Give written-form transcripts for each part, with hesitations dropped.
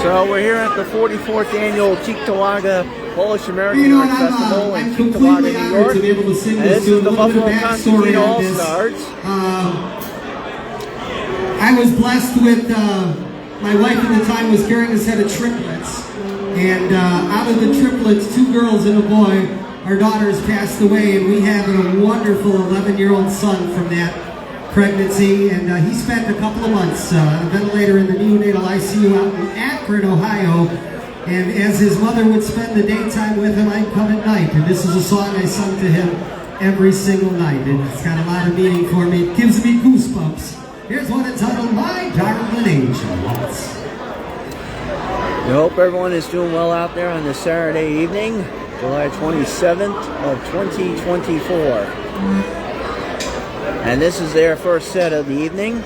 So we're here at the 44th annual Cheektowaga Polish American Art Festival in Cheektowaga, New York. To be able to sing And this this is the Buffalo backstory Concertina on this. All-Stars. I was blessed with, my wife at the time was carrying a set of triplets. And out of the triplets, 2 girls and a boy, our daughters passed away. And we have a wonderful 11-year-old son from that pregnancy, and he spent a couple of months on a ventilator in the neonatal ICU out in Akron, Ohio. And as his mother would spend the daytime with him, I'd come at night. And this is a song I sung to him every single night. And it's got a lot of meaning for me. It gives me goosebumps. Here's one entitled My Darling Angel. We hope everyone is doing well out there on this Saturday evening, July 27th of 2024. And this is their first set of the evening.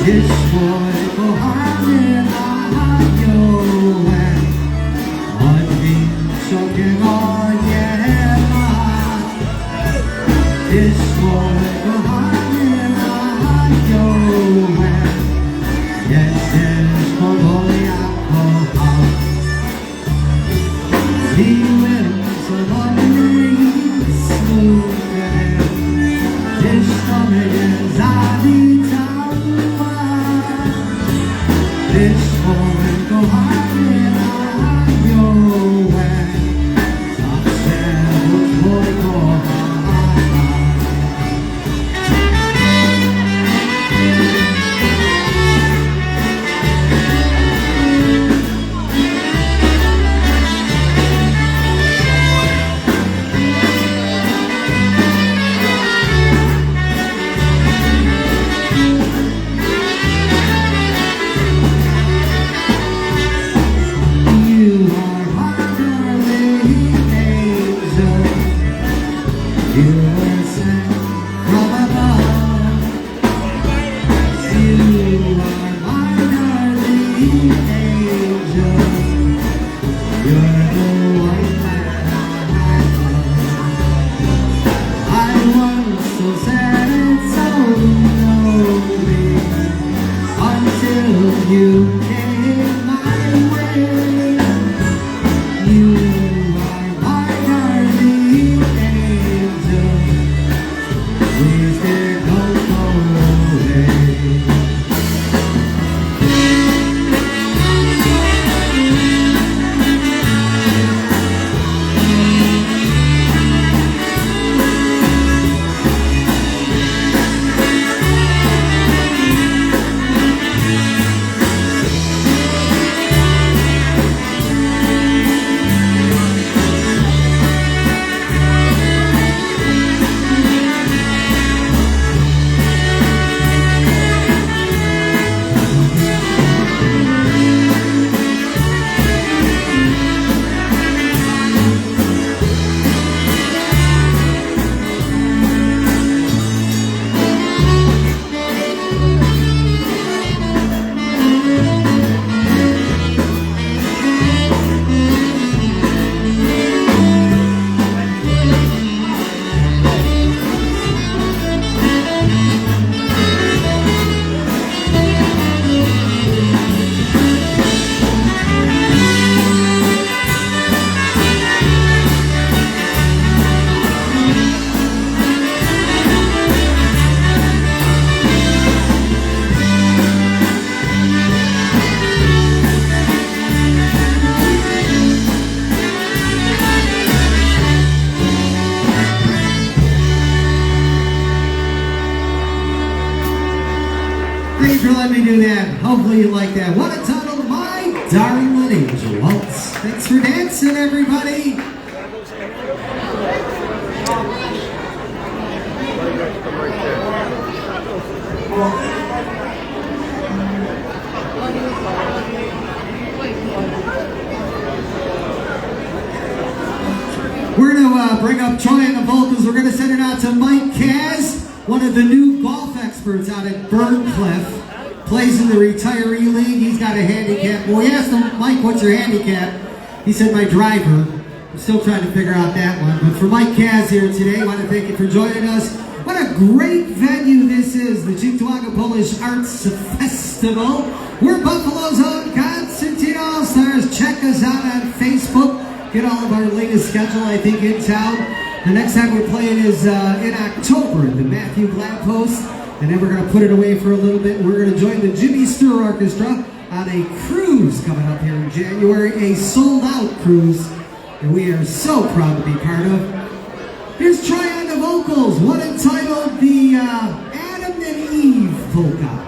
This boy go hard in your way. One thing choking on your head. This boy go hard in your way. Yes, there's only alcohol. He wins a lovely smooth and his stomach is out. This boy go hard in your way. Top seven boy go hard. You are harder than angel. You were sent from above. You are harder than angel. You're the one that I love. I was so sad and so lonely until you came my way. You are my guardian angel. Please don't go away. Thanks for letting me do that. Hopefully you like that. What a title, My Darling Little Angel Waltz. Thanks for dancing, everybody. We're going to bring up Troy on the vocals. We're going to send it out to Mike Kaz, one of the new golf experts out at Burncliffe. Plays in the retiree league. He's got a handicap. Well, we asked him, Mike, what's your handicap? He said, my driver. I'm still trying to figure out that one. But for Mike Kaz here today, I want to thank you for joining us. What a great venue this is, the Cheektowaga Polish Arts Festival. We're Buffalo's own Concertina All-Stars. Check us out on Facebook. Get all of our latest schedule, I think, in town. The next time we're playing is in October at the Matthew Lamppost. And then we're going to put it away for a little bit. We're going to join the Jimmy Stewart Orchestra on a cruise coming up here in January, a sold-out cruise that we are so proud to be part of. Here's Troy on the vocals, one entitled the Adam and Eve Polka.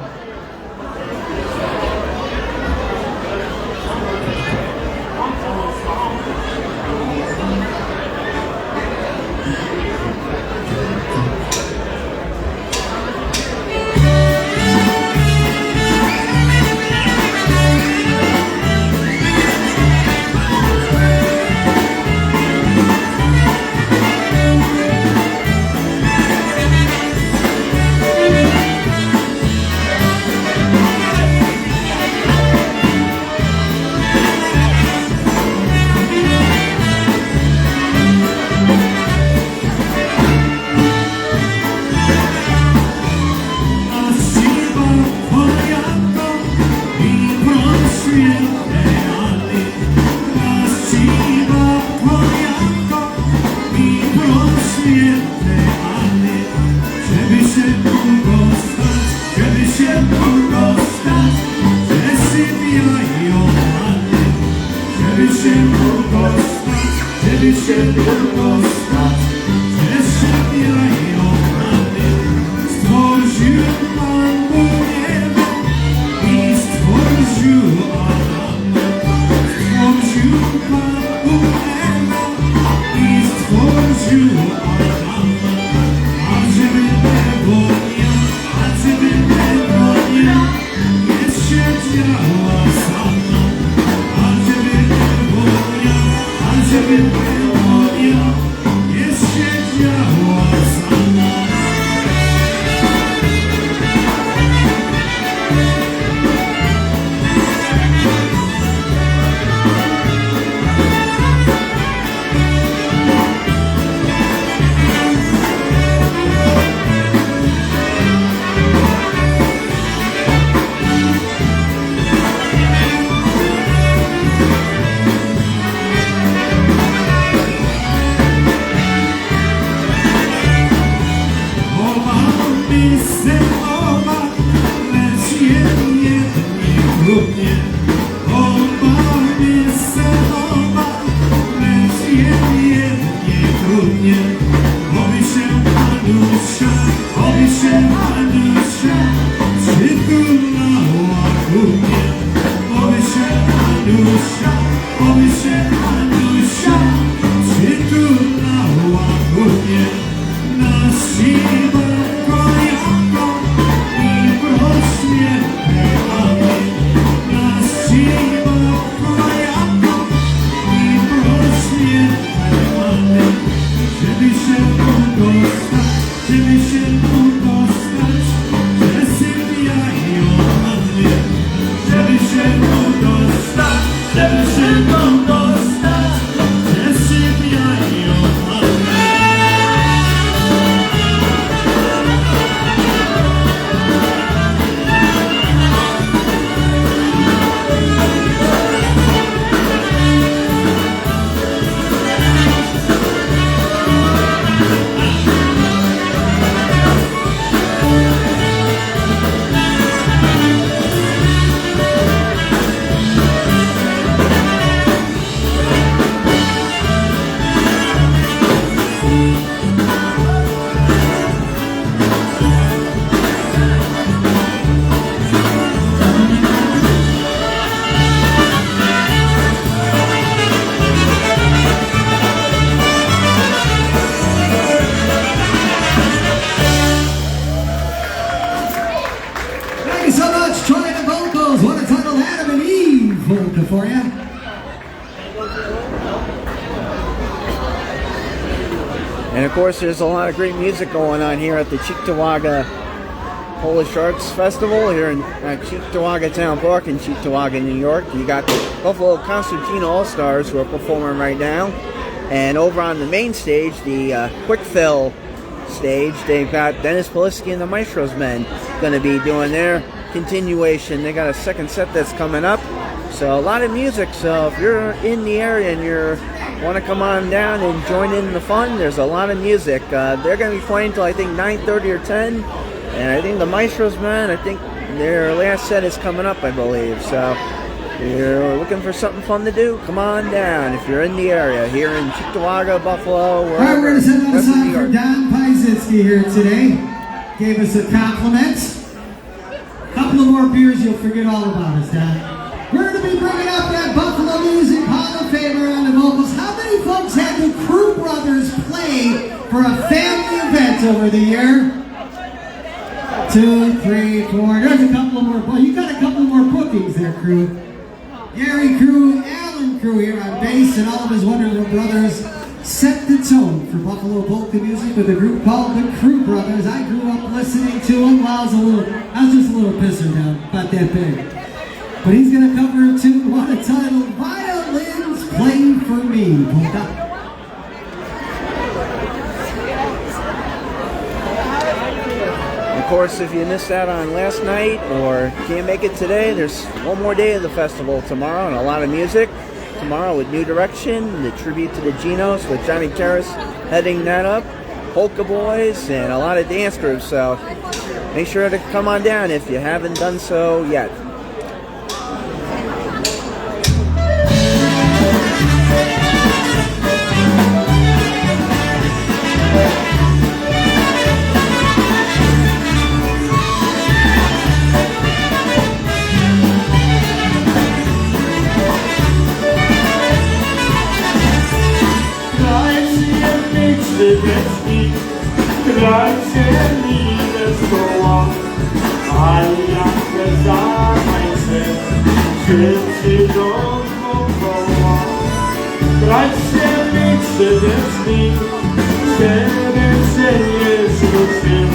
polka for you. And of course, there's a lot of great music going on here at the Cheektowaga Polish Arts Festival here in Cheektowaga Town Park in Cheektowaga, New York. You got the Buffalo Concertina All-Stars who are performing right now. And over on the main stage, the Quick Fill stage, they've got Dennis Polisky and the Maestros Men going to be doing their continuation. They got a second set that's coming up. So a lot of music. So if you're in the area and you want to come on down and join in the fun, there's a lot of music. They're going to be playing till I think 9:30 or 10. And I think the Maestros Men, I think their last set is coming up, I believe. So if you're looking for something fun to do, come on down if you're in the area here in Cheektowaga, Buffalo, wherever. All right, we're going to send out a song for Don Piezinski here today. Gave us a compliment. A couple of more beers, you'll forget all about us, Don. We're going to be bringing up that Buffalo Music Hall of Famer on the vocals. How many folks had the Crew Brothers play for a family event over the year? 2, 3, 4. There's a couple more. Well, you got a couple more bookings there, Crew. Gary Crew, Alan Crew here on bass, and all of his wonderful brothers set the tone for Buffalo polka music with a group called the Crew Brothers. I grew up listening to him while I was just a little pisser now, about that big. But he's going to cover a tune, one entitled Violins Play For Me. Polka. Of course, if you missed out on last night or can't make it today, there's one more day of the festival tomorrow and a lot of music. Tomorrow with New Direction, the tribute to the Genos with Johnny Terrace heading that up, Polka Boys, and a lot of dance groups. So make sure to come on down if you haven't done so yet. Krajcie minę zgoła, a jak te zamańce, wszyscy dookoła. Krajcie mi przydeszli, serce nie zrzucił,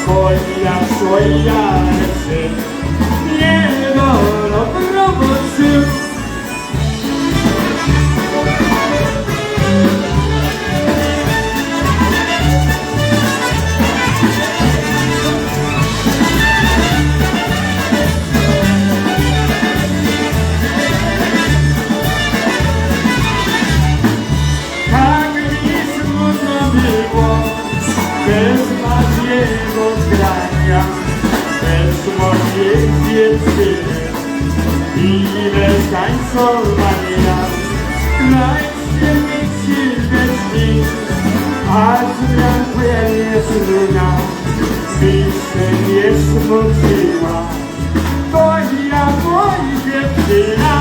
chociaż swoja ręce nie dorobił. Bez Maciego zgrania, bez mojej dziewczyny i bez tańcowania. Krajcie mi silności, a zmian jest luna, myślę nie smuciła, bo ja moja dziewczyna.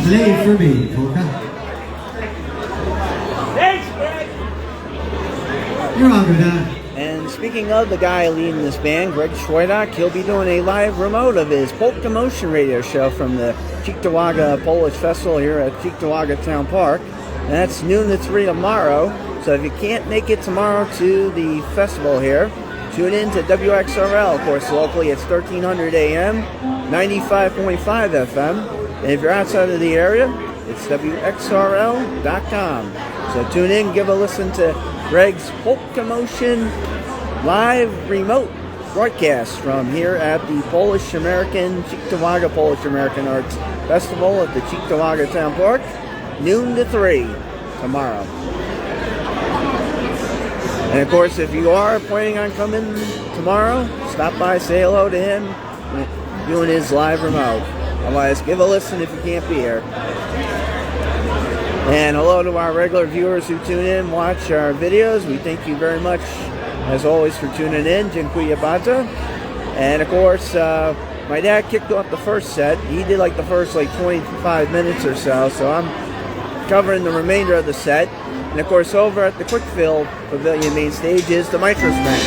Play for me, polka. Thanks, Greg. You're on, Don. And speaking of the guy leading this band, Greg Schweidak, he'll be doing a live remote of his Polka Motion radio show from the Cheektowaga Polish Festival here at Cheektowaga Town Park. And that's noon to 3 tomorrow. So if you can't make it tomorrow to the festival here, tune in to WXRL. Of course, locally it's 1300 AM, 95.5 FM. And if you're outside of the area, it's WXRL.com. So tune in, give a listen to Greg's Polka Motion live remote broadcast from here at the Cheektowaga Polish American Arts Festival at the Cheektowaga Town Park, noon to 3 tomorrow. And of course, if you are planning on coming tomorrow, stop by, say hello to him, doing his live remote. Otherwise, give a listen if you can't be here. And hello to our regular viewers who tune in, watch our videos. We thank you very much, as always, for tuning in. Dziękuję bardzo. And of course, my dad kicked off the first set. He did like the first 25 minutes or so. So I'm covering the remainder of the set. And of course, over at the Quickfield Pavilion main stage is the Mitros Band.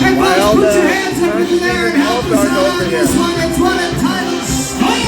Hey, While put the your hands up in the air and help us out on this one. It's one entitled Sweeney.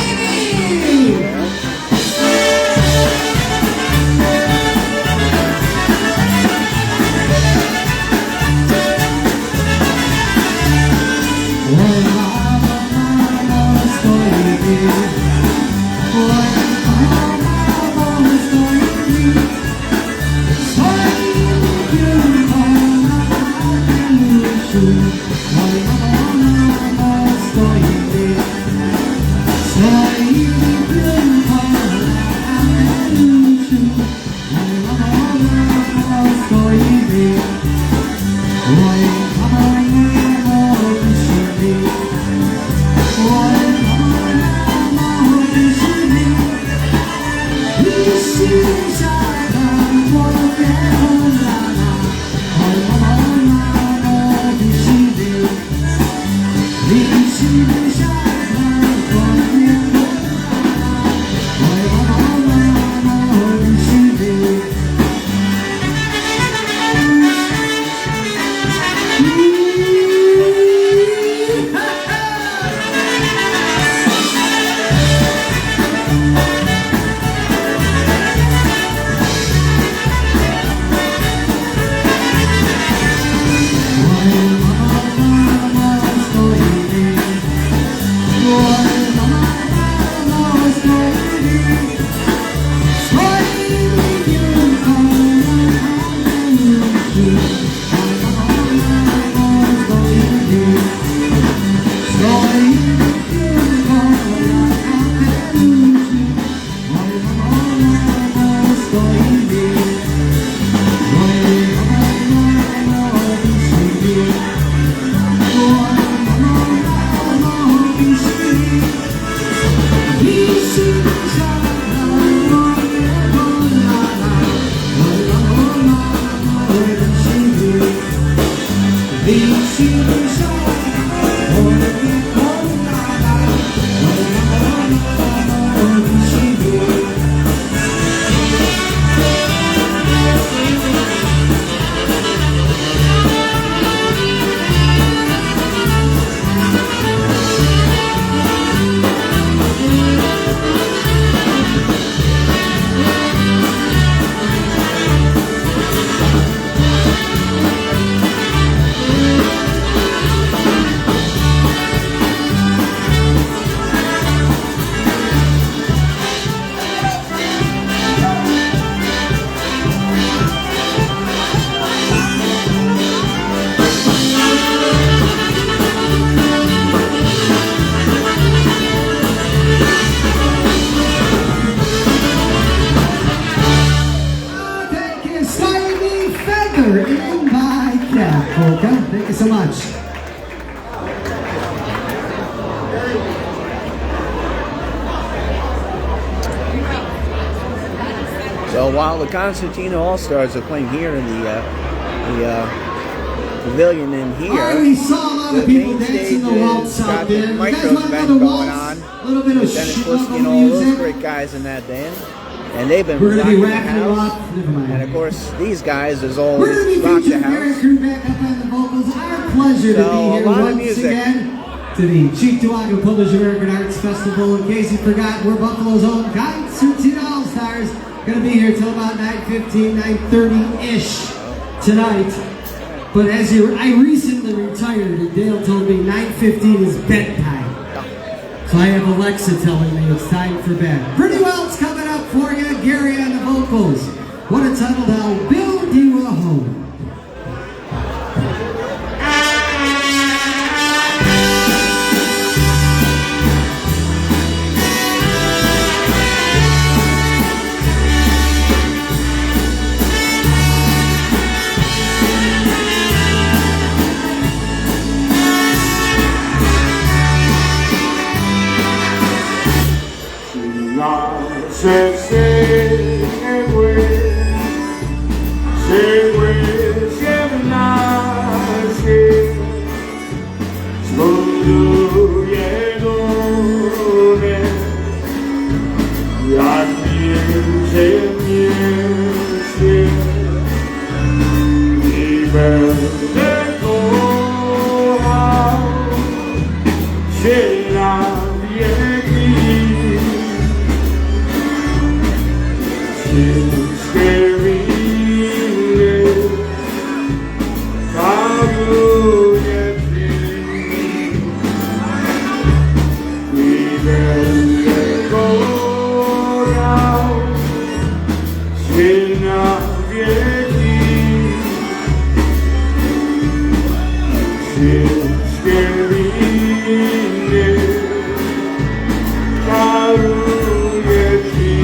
Thank you so much. So while the Concertina All-Stars are playing here in the pavilion in here, I already saw a lot of people dancing the waltz out there. You guys want another waltz? A little bit of Dennis and all those great guys in that band. And they've been we're going to be rocking wrapping the them house. up. Never mind. And of course, these guys, as We're always, going to be rock the featuring house. Gary Crew back up on the vocals. Our pleasure to So, be a here lot of once music. again to the Cheektowaga Polish American Arts Festival. In case you forgot, we're Buffalo's own Concertina All-Stars. Going to be here till about 9:15, 9:30-ish tonight. But as I recently retired, and Dale told me 9:15 is bedtime. So I have Alexa telling me it's time for bed. Pretty well it's coming up for you. Gary on the vocals. What a title, I'll build you a home. Segue nasze zbuduje domy, jak ziemię się i będę kochał się na wieki. Wszystkie winy daruję Ci i będę kochał się na wieki. Wszystkie winy daruję Ci.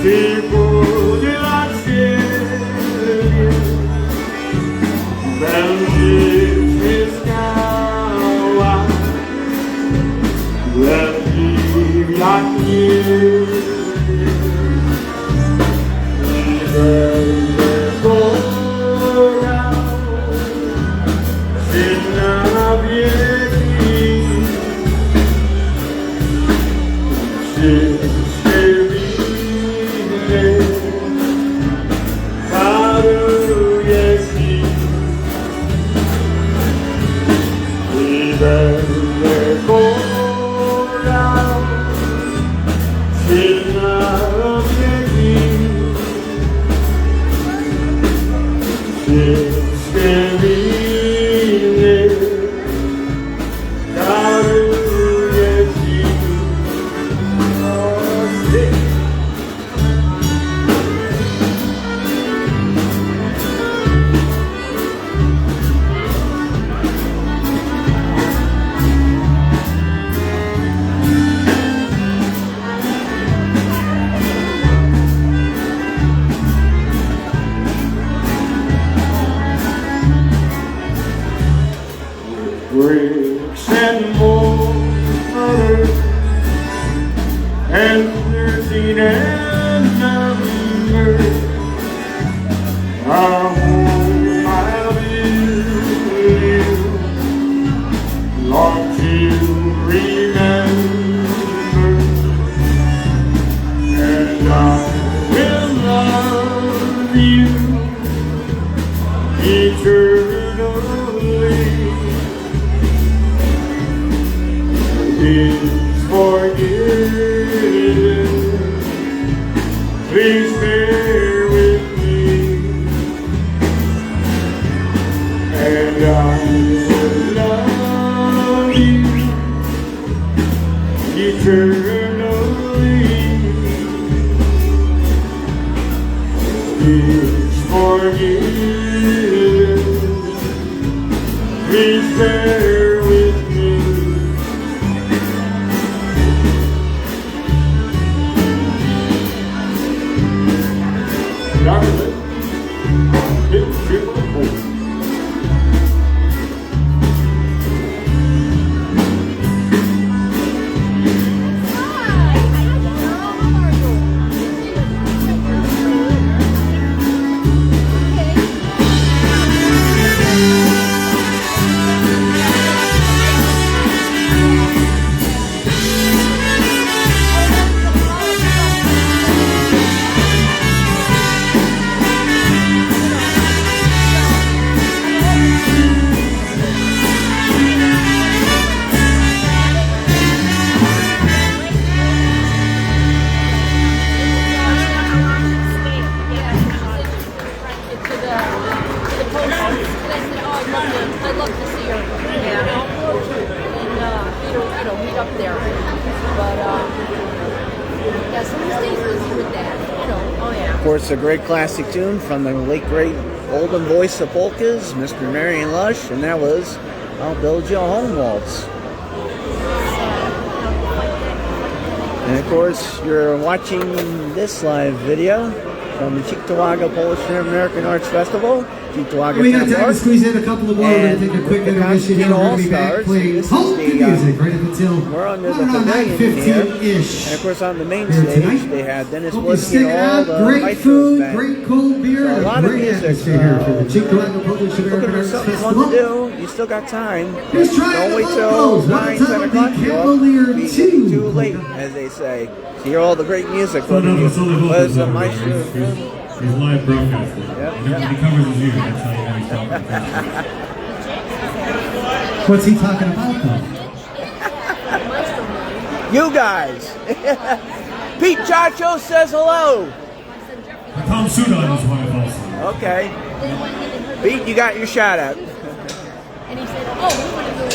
Tipo della cielo, belli scala, belli viaggi, belle cora, senza vieti, bricks and mortar and 13 and number. A home I'll build, long to remember, and I will love you eternally. Please forgive, please bear with me, and I will love you eternally. Please forgive, please bear with me. course, a great classic tune from the late great golden voice of polkas, Mr. Marion Lush, and that was "I'll Build You a Home Waltz." And of course, you're watching this live video from the Cheektowaga Polish and American Arts Festival. Cheektowaga We got time to Park. squeeze in a couple of more. We're going to take a quick the intermission here. We're going to be back All-Stars, playing this is folk the, music right up until We're under the around pavilion here. 9:15-ish. And of course, on the main Here stage, tonight. they had Dennis Hope you Bliss stick and it all out. the Great Maestros food, band. great cold beer, So a and lot a of great music, atmosphere here for the so Cheektowaga Polish looking American for Arts something fun Festival. to do, you still got time. He's trying Don't the wait till vocals. One 9, time 10 the o'clock. Cavalier You'll be 2. too late, as they say. To hear all the great music. So no, it's only Was vocals. Maestro. He's live broadcasting. Yep, He covers his ears. That's how you know he's talking. What's he talking about, though? You guys. Pete Chacho says hello. Tom Sudan is one of us. Okay. Pete, you got your shout out. And he said, oh, we want to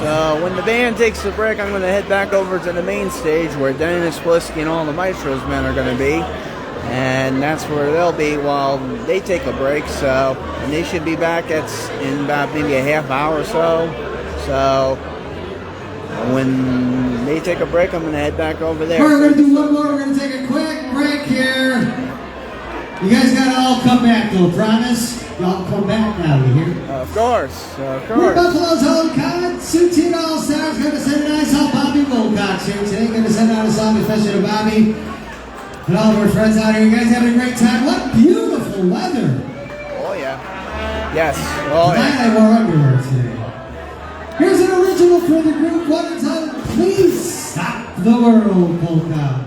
So when the band takes a break, I'm going to head back over to the main stage where Dennis Blisk and all the Maestros men are going to be. And that's where they'll be while they take a break. So, and they should be back in about maybe a half hour or so. So when they take a break, I'm going to head back over there. All right, we're going to do one more. We're going to take a quick break here. You guys gotta all come back though, promise? Y'all come back now, you hear? Of course, of We're course. Buffalo's own Concertina All-Stars. Gonna send a nice help Bobby Wilcox here today. Gonna send out a song especially to Bobby and all of our friends out here. You guys having a great time? What beautiful weather. Oh yeah. Yes. Oh Tonight yeah. I wore underwear today. Here's an original for the group. One entitled Please Stop the World polka.